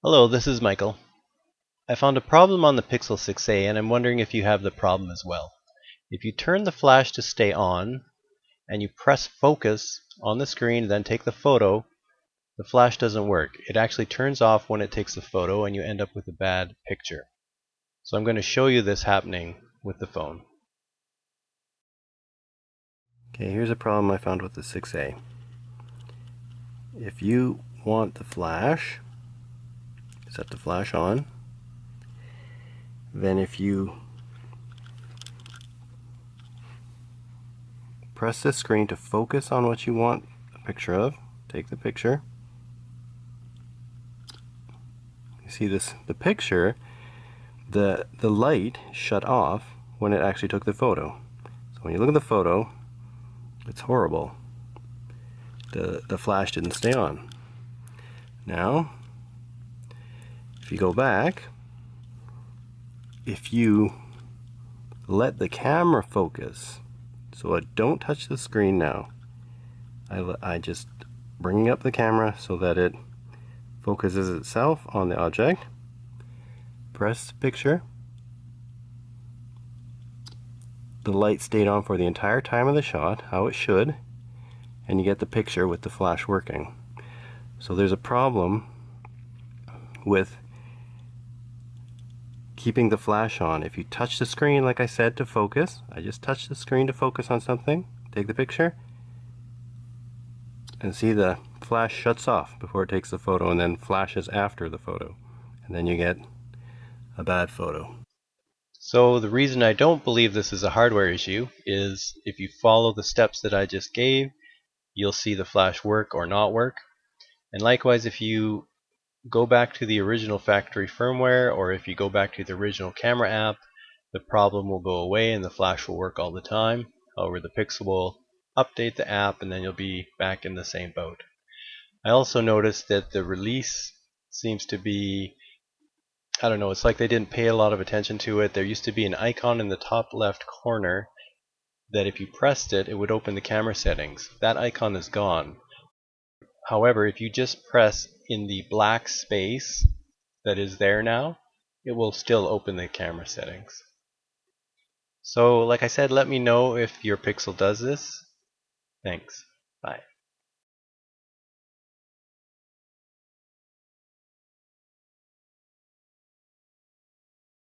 Hello, this is Michael. I found a problem on the Pixel6A and I'm wondering if you have the problem as well. If you turn the flash to stay on and you press focus on the screen, then take the photo, the flash doesn't work. It actually turns off when it takes the photo and you end up with a bad picture. So I'm going to show you this happening with the phone. Okay, here's a problem I found with the 6A. If you want the flash, set the flash on. Then if you press the screen to focus on what you want a picture of, take the picture. You see this, the picture, the light shut off when it actually took the photo. So when you look at the photo, it's horrible. The flash didn't stay on. Now, if you go back, if you let the camera focus, so I don't touch the screen now, I just bring up the camera so that it focuses itself on the object, press picture, the light stayed on for the entire time of the shot, how it should, and you get the picture with the flash working. So there's a problem with keeping the flash on. If you touch the screen, like I said, to focus, I just touch the screen to focus on something, take the picture, and see the flash shuts off before it takes the photo and then flashes after the photo, and then you get a bad photo. So the reason I don't believe this is a hardware issue is if you follow the steps that I just gave, you'll see the flash work or not work. And likewise, if you go back to the original factory firmware, or if you go back to the original camera app, the problem will go away and the flash will work all the time. However, the Pixel will update the app and then you'll be back in the same boat. I also noticed that the release seems to be, I don't know, it's like they didn't pay a lot of attention to it. There used to be an icon in the top left corner that if you pressed it, it would open the camera settings. That icon is gone. However, if you just press in the black space that is there now, it will still open the camera settings. So like I said, let me know if your Pixel does this. Thanks. Bye.